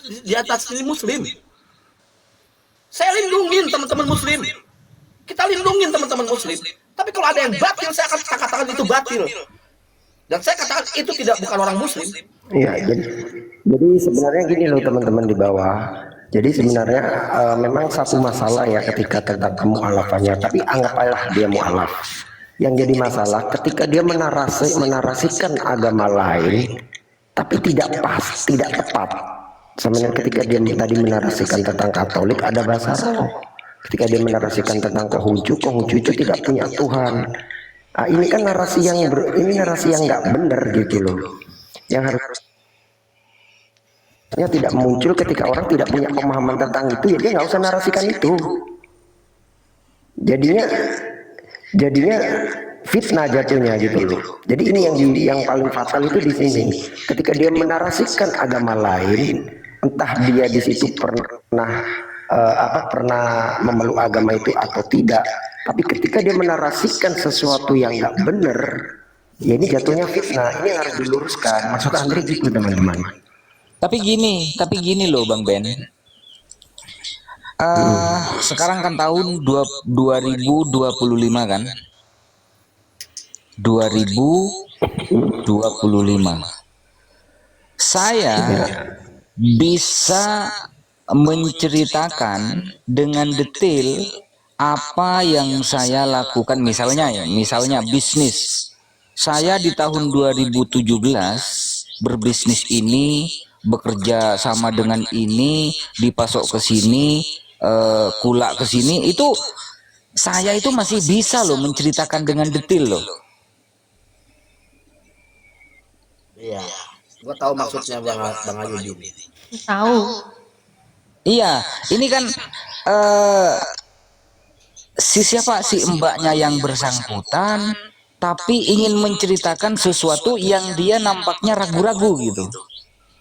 di atas ini muslim. Saya lindungin teman-teman muslim. Kita lindungin teman-teman muslim. Tapi kalau ada yang batil, saya akan katakan itu batil. Dan saya katakan itu tidak bukan orang muslim. Iya, jadi sebenarnya gini loh teman-teman di bawah. Jadi sebenarnya memang satu masalah ya ketika tentang kemu'alafannya, tapi anggaplah dia mu'alaf. Yang jadi masalah ketika dia menarasikan agama lain, tapi tidak pas, tidak tepat. Sebenarnya ketika dia tadi menarasikan tentang Katolik ada bahasa roh. Ketika dia menarasikan tentang Konghucu itu tidak punya Tuhan. Nah, ini kan narasi yang nggak benar gitu loh. Yang harusnya tidak muncul ketika orang tidak punya pemahaman tentang itu, ya dia nggak usah narasikan itu. Jadinya fitnah jatuhnya gitu loh. Jadi ini yang paling fatal itu di sini. Ketika dia menarasikan agama lain, entah dia di situ pernah pernah memeluk agama itu atau tidak, tapi ketika dia menarasikan sesuatu yang nggak benar, ya ini jatuhnya fitnah. Ini harus diluruskan. Maksud Andre gitu teman-teman. Tapi gini loh Bang Ben. Sekarang kan tahun 2025 kan? 2025. Saya bisa menceritakan dengan detail apa yang saya lakukan, misalnya bisnis. Saya di tahun 2017 berbisnis ini, bekerja sama dengan ini, dipasok ke sini, kulak ke sini, itu saya itu masih bisa loh menceritakan dengan detail loh. Iya, gua tahu maksudnya Bang Ayudi. Tahu. Iya, ini kan si mbaknya yang bersangkutan tapi ingin menceritakan sesuatu yang dia nampaknya ragu-ragu gitu.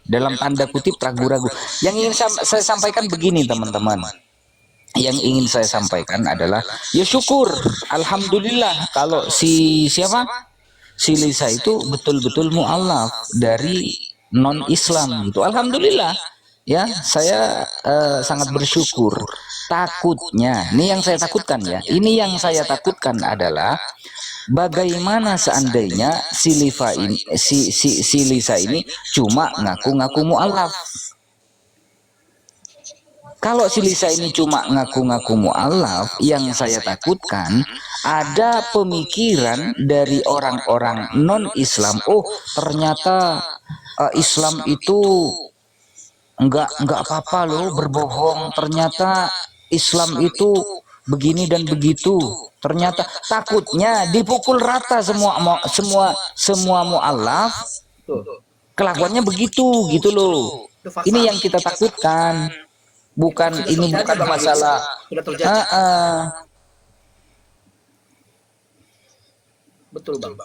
Dalam tanda kutip ragu-ragu. Yang ingin saya sampaikan begini teman-teman. Yang ingin saya sampaikan adalah ya syukur, alhamdulillah kalau si Lisa itu betul-betul mu'alaf dari non-Islam gitu. Alhamdulillah. Ya, saya sangat bersyukur. Takutnya, ini yang saya takutkan ya. Ini yang saya takutkan adalah bagaimana seandainya si Lisa ini cuma ngaku-ngaku mu'alaf. Kalau si Lisa ini cuma ngaku-ngaku mu'alaf, yang saya takutkan ada pemikiran dari orang-orang non-Islam. Oh, ternyata Islam itu enggak apa-apa loh berbohong, ternyata Islam itu begini dan begitu. Ternyata takutnya dipukul rata semua mu'alaf kelakuannya begitu gitu loh. Ini yang kita takutkan. Bukan masalah sudah terjadi. Betul Bang.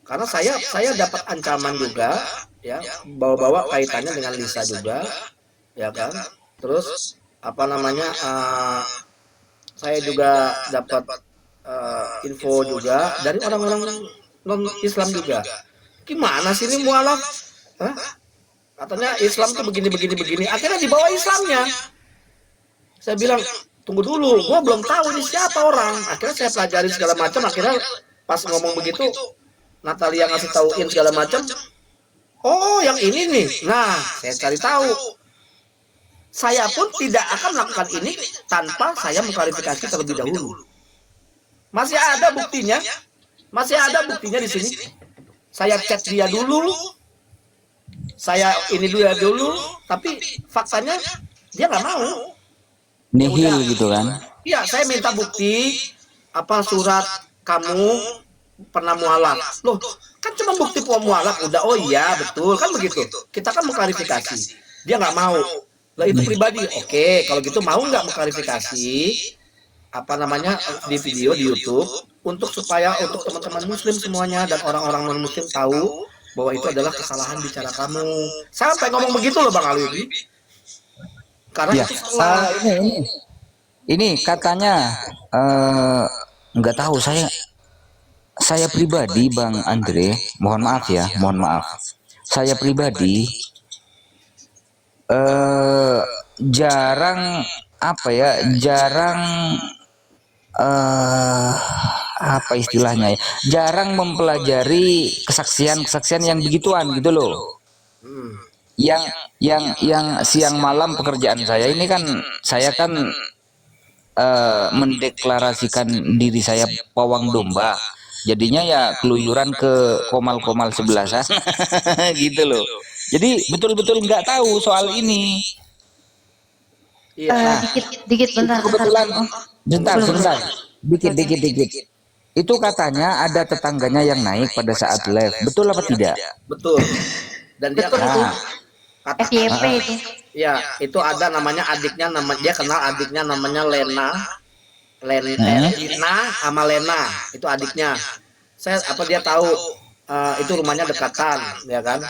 Karena saya dapat ancaman juga ya, bawa-bawa kaitannya dengan Lisa juga ya kan. Terus saya juga dapat info juga dari orang-orang non Islam juga. Gimana sih ini mualaf? Katanya Islam tuh begini. Akhirnya dibawa Islamnya. Saya bilang tunggu dulu, gua belum tahu ini siapa orang. Akhirnya saya pelajari segala macam. Akhirnya pas ngomong begitu, Natalia ngasih tauin segala macam. Oh, yang ini nih. Nah, saya cari tahu. Saya pun tidak akan melakukan ini tanpa saya mengklarifikasi terlebih dahulu. Masih ada buktinya di sini. Saya chat dia dulu. Saya ini dulu, tapi faktanya dia nggak mau. Nihil gitu kan? Iya, saya minta bukti surat kamu pernah mualaf. Loh, kan cuma bukti mualaf udah. Oh iya betul kan begitu. Kita kan mengklarifikasi. Dia nggak mau. Lah itu pribadi. Oke, kalau gitu mau nggak mengklarifikasi di video di YouTube untuk teman-teman Muslim semuanya dan orang-orang non Muslim tahu bahwa itu adalah kesalahan bicara kamu. Sampai ngomong begitu loh Bang Alwi. Karena ya, itu salah. Ini katanya nggak tahu, saya pribadi Bang Andre, mohon maaf. Saya pribadi jarang apa ya, jarang apa istilahnya ya, jarang mempelajari kesaksian-kesaksian yang begituan gitu loh. Hmm. Yang siang malam pekerjaan saya ini kan, saya kan mendeklarasikan diri saya pawang domba. Jadinya ya keluyuran ke komal-komal sebelah sana gitu loh. Jadi betul-betul nggak tahu soal ini. Iya. Dikit dikit bentar bentar. Kebetulan, Oh, sebentar, dikit. Itu katanya ada tetangganya yang naik pada saat live. Betul apa tidak? Betul. Dan dia betul itu. Nah, katakan, FYP itu. ya itu ada namanya adiknya, dia kenal adiknya namanya Lena, Lina sama Lena, itu adiknya. Dia tahu itu rumahnya dekatan, ya kan?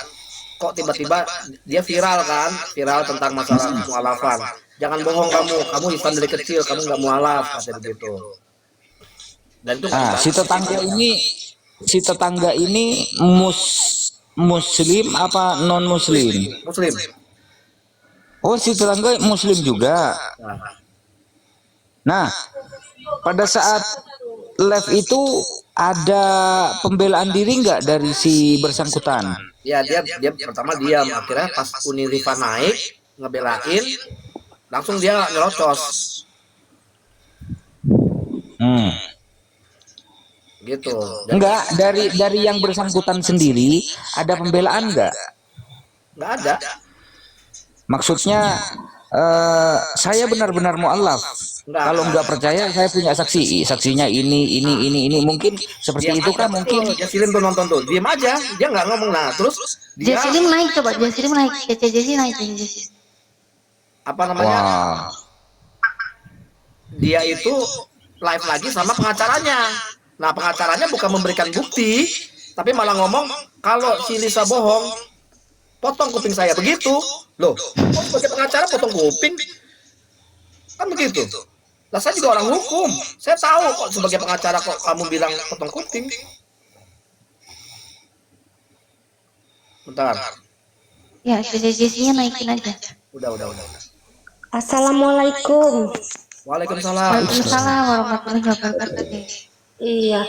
Kok tiba-tiba dia viral kan, viral tentang masalah mualafan. Jangan bohong kamu Islam dari kecil, kamu nggak mualaf, kata begitu. Dan itu si tetangga ini muslim apa non muslim? Muslim. Oh, si tetangga muslim juga. Nah, pada saat live itu ada pembelaan diri nggak dari si bersangkutan? Ya dia pertama diam, akhirnya pas Uniriva naik ngebelain, langsung dia nyerocos. Gitu. Enggak, dari yang bersangkutan sendiri ada pembelaan nggak? Nggak ada. Maksudnya saya benar-benar mualaf. Kalau nggak percaya, saya punya saksi. Saksinya ini. Mungkin seperti itu kan mungkin. Jasilim tuh nonton tuh, diam aja, dia nggak ngomong. Nah terus dia Jasilim naik, coba Jasilim naik, Jesi naik Jesi. apa namanya? Wah. Dia itu live lagi sama pengacaranya. Nah pengacaranya bukan memberikan bukti, tapi malah ngomong kalau si Lisa bohong, potong kuping saya. Begitu loh. Kok sebagai pengacara potong kuping? Kan begitu. Lah saya juga orang hukum, saya tahu kok sebagai pengacara kok kamu bilang potong kuping. Bentar. Ya, Jesinya naikin aja. Udah. Assalamualaikum. Waalaikumsalam. Waalaikumsalam warahmatullahi wabarakatuh. Iya,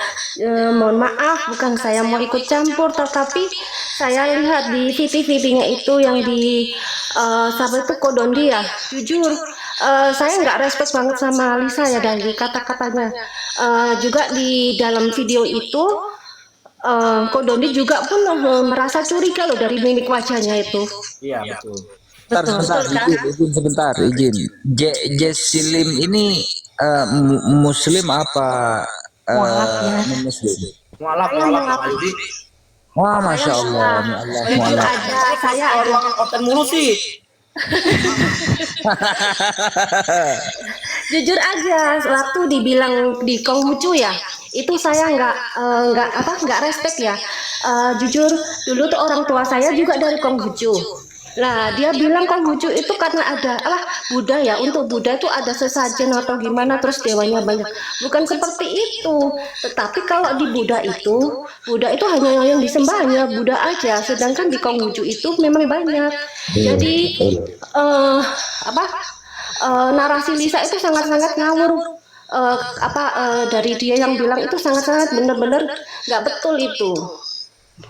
mohon maaf, bukan saya mau ikut campur, tetapi saya lihat di video-videonya itu yang di sahabat itu Kodondi ya. Jujur, saya nggak respect banget sama Lisa ya dari kata-katanya. Juga di dalam video itu, Kodondi juga pun merasa curiga loh dari mimik wajahnya itu. Iya betul. Sebentar, izin. Jesilim ini muslim apa non-muslim? Mualaf. Ayudi. Wah, masya Allah, Jujur aja, saya Ruangan konten mulu sih. Jujur aja, waktu dibilang di Konghucu ya, itu saya nggak respect ya. Jujur, dulu tuh orang tua saya juga dari Konghucu. Nah, dia bilang Konghucu itu karena ada Buddha ya, untuk Buddha itu ada sesajen atau gimana, terus dewanya banyak. Bukan seperti itu. Tetapi kalau di Buddha itu hanya yang disembahnya Buddha aja, sedangkan di Konghucu itu memang banyak. Jadi narasi Lisa itu sangat-sangat ngawur. Dari dia yang bilang itu sangat-sangat benar-benar nggak betul itu.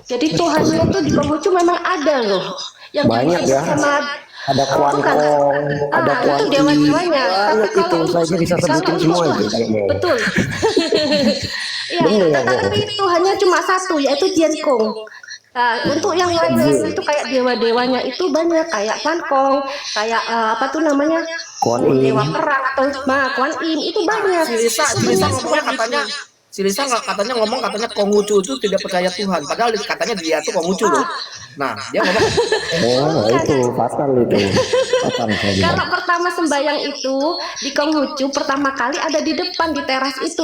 Jadi Tuhannya itu di Konghucu memang ada loh. Yang Banyak ya. Sama Ada Kuan Kong, ada Kuan itu dewa-dewanya. Tapi itu saya bisa sebutin semua itu kayaknya. Betul. Ya, tetapi Tuhannya cuma satu, yaitu Jiankong. Nah, untuk yang lain itu kayak dewa-dewanya itu banyak, kayak Kuan Kong, kayak Kuan Im. dewa perang atau Kuan Im itu banyak. Si Lisa katanya ngomong Konghucu itu tidak percaya Tuhan, padahal katanya dia tuh Konghucu loh. Nah, dia ngomong itu fatal itu. Kalau pertama sembahyang itu di Konghucu pertama kali ada di depan di teras itu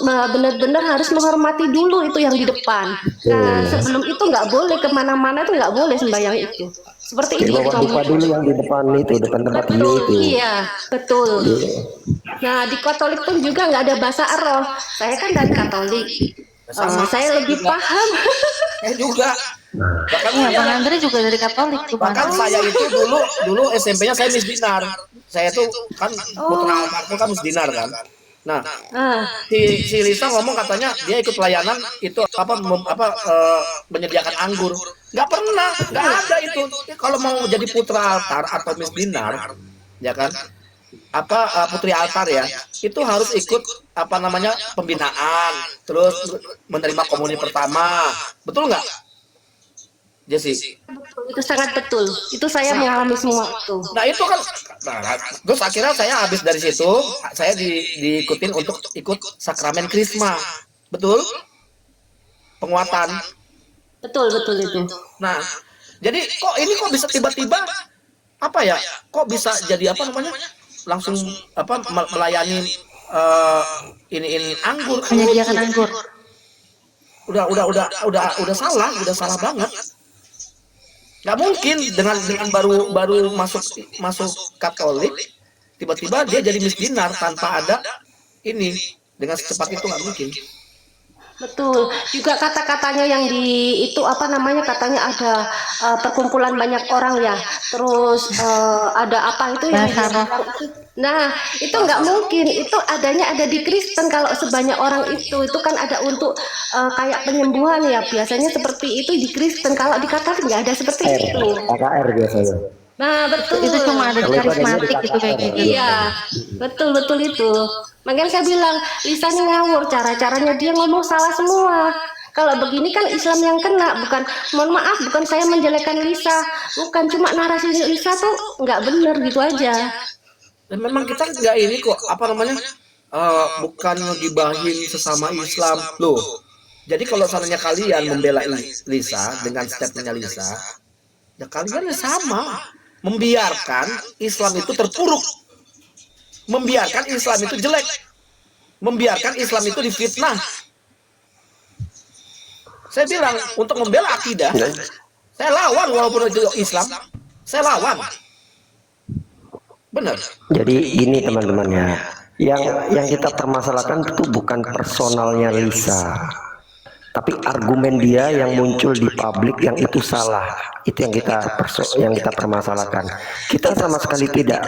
benar-benar harus menghormati dulu itu yang di depan. Nah, sebelum itu nggak boleh kemana-mana, itu nggak boleh sembahyang itu. Seperti itu. Buka dulu yang di depan itu, depan tempat dia itu. Iya, betul. Nah, di Katolik pun juga nggak ada bahasa Arab. Saya kan dari Katolik. Saya lebih paham. juga. Bahkan Iya, Bang Andre juga dari Katolik tuh, Bang bahkan Andre. saya itu dulu SMP-nya saya misdinar. Saya tuh kan putra Oh, altar tuh kan misdinar kan. Nah, Ah, si Lisa ngomong katanya dia ikut pelayanan itu menyediakan anggur. Nggak pernah, nggak ada itu. Kalau mau jadi putra altar atau misdinar, ya kan? Putri altar ya, itu harus ikut pembinaan, terus menerima komuni pertama. Betul nggak, Jesse? itu sangat betul. Itu saya mengalami semua itu. Nah itu kan, terus akhirnya saya habis dari situ, saya diikutin untuk ikut sakramen krisma, betul? Penguatan. Betul betul itu. Nah, jadi kok bisa tiba-tiba kok bisa jadi langsung melayani ini anggur. menyediakan anggur. Udah salah banget. Nggak mungkin dengan baru masuk Katolik tiba-tiba dia jadi misdinar tanpa ada ini, dengan secepat itu nggak mungkin. Betul. Juga kata-katanya yang itu apa namanya, katanya ada perkumpulan banyak orang ya. Terus ada apa itu yang Bahasa roh. Nah, itu nggak mungkin. Itu ada di Kristen. Kalau sebanyak orang itu kan ada untuk kayak penyembuhan ya. Biasanya seperti itu di Kristen. Kalau di Katolik nggak ada seperti itu. KKR biasanya. Nah, betul. Itu cuma ada di Kalau itu adanya di karismatik gitu kayak gitu. Iya, betul itu. Makanya saya bilang, Lisa ini ngawur, cara-caranya dia ngomong salah semua. Kalau begini kan Islam yang kena, bukan, mohon maaf, bukan saya menjelekkan Lisa, bukan, cuma narasi Lisa tuh nggak bener gitu aja. Dan memang kita nggak ini kok bukan ngegibahin sesama Islam loh. Jadi kalau seandainya kalian membela Lisa dengan statementnya Lisa, ya kalian sama membiarkan Islam itu terpuruk, membiarkan Islam itu jelek, membiarkan Islam itu difitnah. Saya bilang untuk membela akidah, saya lawan walaupun itu Islam, saya lawan. Benar. Jadi ini teman-teman ya, yang kita permasalahkan itu bukan personalnya Lisa, tapi argumen dia yang muncul di publik yang itu salah. Itu yang kita permasalahkan. Kita sama sekali tidak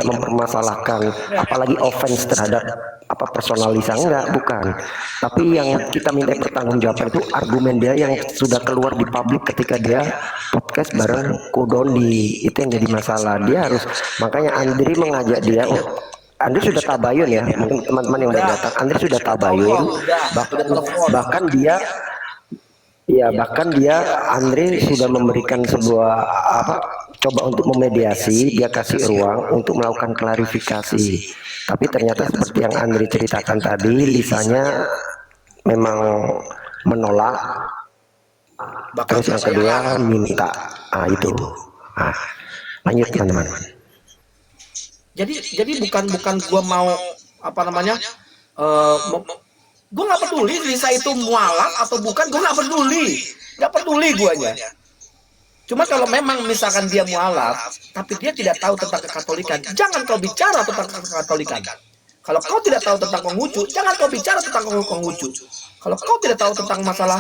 mempermasalahkan, apalagi offense terhadap personal Lisa, enggak, bukan. Tapi yang kita minta pertanggungjawaban itu argumen dia yang sudah keluar di publik ketika dia podcast bareng Kodondi. Itu yang jadi masalah. Dia harus, makanya Andri mengajak dia. Andri sudah tabayun ya, mungkin teman-teman yang baru datang. Andri sudah tabayun, bahkan dia Andre sudah memberikan sebuah coba untuk memediasi, dia kasih ruang untuk melakukan klarifikasi. Tapi ternyata seperti yang Andre ceritakan tadi, Lisanya memang menolak. Terus yang kedua minta, itu. Lanjut teman-teman. Jadi bukan gua mau gue nggak peduli Lisa itu mualaf atau bukan, gue nggak peduli guanya. Cuma kalau memang misalkan dia mualaf, tapi dia tidak tahu tentang kekatolikan, jangan kau bicara tentang kekatolikan. Kalau kau tidak tahu tentang Konghucu, jangan kau bicara tentang Konghucu. Kalau kau tidak tahu tentang masalah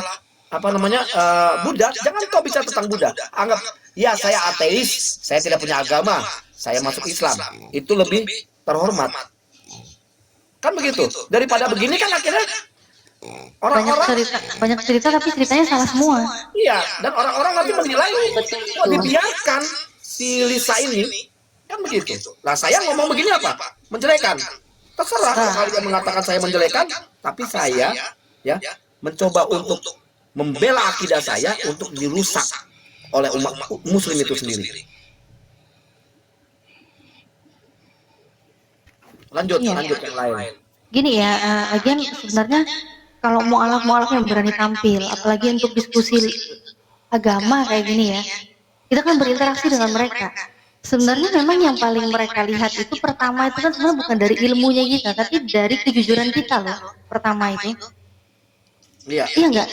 Buddha, jangan kau bicara tentang Buddha. Anggap, ya saya ateis, saya tidak punya agama, saya masuk Islam, itu lebih terhormat. Kan begitu. Daripada begini kan akhirnya banyak cerita tapi ceritanya salah semua. Iya, dan orang-orang nanti menilai kok dibiarkan si Lisa ini, kan begitu. Nah, saya ngomong begini apa? Menjelekan. Terserah kalau kalian mengatakan saya menjelekan, tapi saya mencoba untuk membela akidah saya untuk dirusak oleh umat muslim itu sendiri. Lanjut yang lain. Gini ya, lagian sebenarnya kalau mualaf yang berani tampil, apalagi untuk diskusi agama kayak gini ya, kita kan berinteraksi dengan mereka. Sebenarnya memang yang paling mereka lihat itu pertama itu kan sebenarnya bukan dari ilmunya kita, tapi dari kejujuran kita loh. Pertama itu. Iya. Iya enggak?